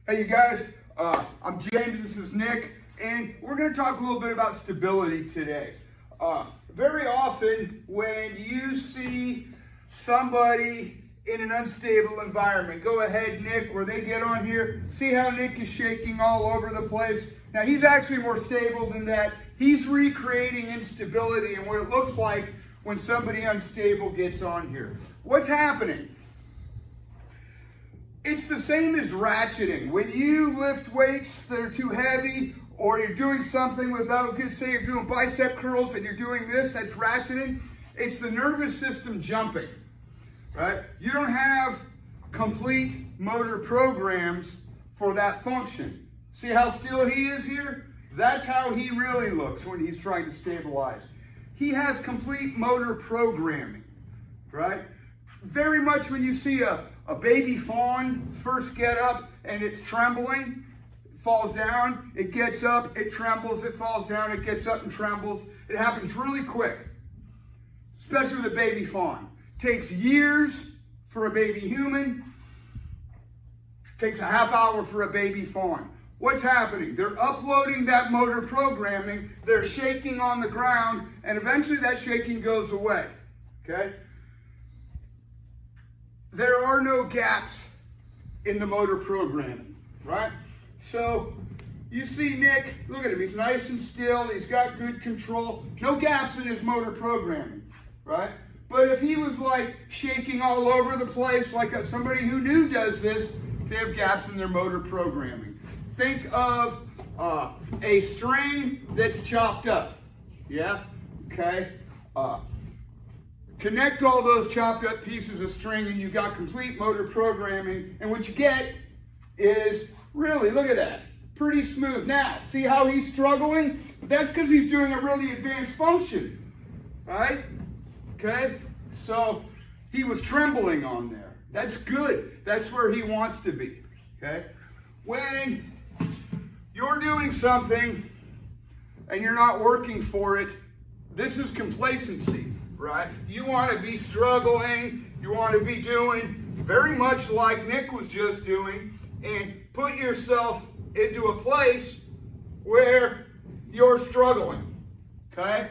Hey you guys, I'm James, this is Nick, and we're going to talk a little bit about stability today. Very often when you see somebody in an unstable environment, go ahead Nick, where they get on here, see how Nick is shaking all over the place. Now he's actually more stable than that. He's recreating instability and what it looks like when somebody unstable gets on here. What's happening? It's the same as ratcheting. When you lift weights that are too heavy, or you're doing something without, say you're doing bicep curls and you're doing this, that's ratcheting. It's the nervous system jumping, right? You don't have complete motor programs for that function. See how still he is here? That's how he really looks when he's trying to stabilize. He has complete motor programming, right? Very much when you see a baby fawn first get up and it's trembling, it falls down, it gets up, it trembles, it falls down, it gets up and trembles. It happens really quick, especially with a baby fawn. Takes years for a baby human, takes a half hour for a baby fawn. What's happening? They're uploading that motor programming, they're shaking on the ground, and eventually that shaking goes away, okay? There are no gaps in the motor programming, right? So you see Nick, look at him, he's nice and still, he's got good control, no gaps in his motor programming, right? But if he was like shaking all over the place, like somebody who new does this, they have gaps in their motor programming. Think of a string that's chopped up, yeah? Okay? Connect all those chopped up pieces of string and you've got complete motor programming, and what you get is really, look at that, pretty smooth. Now, see how he's struggling? But that's because he's doing a really advanced function, right? Okay, so he was trembling on there. That's good. That's where he wants to be, okay? When you're doing something and you're not working for it, this is complacency. Right? You want to be struggling, you want to be doing very much like Nick was just doing, and put yourself into a place where you're struggling, okay?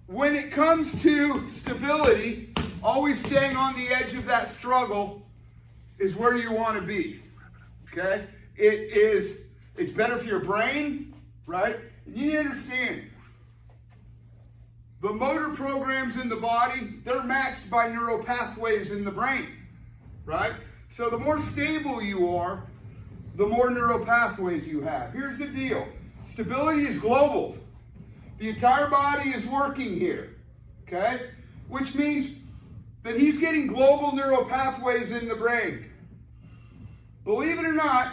When it comes to stability, always staying on the edge of that struggle is where you want to be, okay? It's better for your brain, right? And you need to understand, the motor programs in the body, they're matched by neural pathways in the brain, right? So the more stable you are, the more neural pathways you have. Here's the deal. Stability is global. The entire body is working here, okay? Which means that he's getting global neural pathways in the brain. Believe it or not,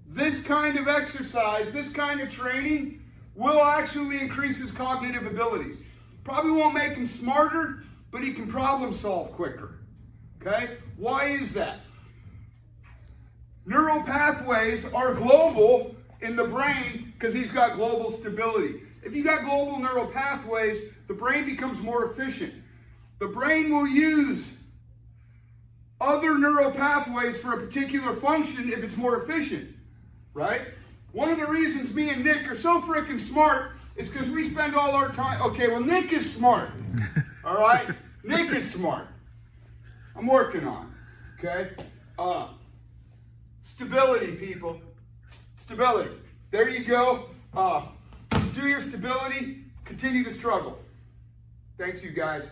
this kind of exercise, this kind of training will actually increase his cognitive abilities. Probably won't make him smarter, but he can problem solve quicker, okay? Why is that? Neural pathways are global in the brain because he's got global stability. If you got global neural pathways, the brain becomes more efficient. The brain will use other neural pathways for a particular function if it's more efficient, right? One of the reasons me and Nick are so freaking smart is because we spend all our time, okay, well Nick is smart, all right? Nick is smart. I'm working on it, okay? Stability, people. Stability. There you go. Do your stability, continue to struggle. Thanks, you guys.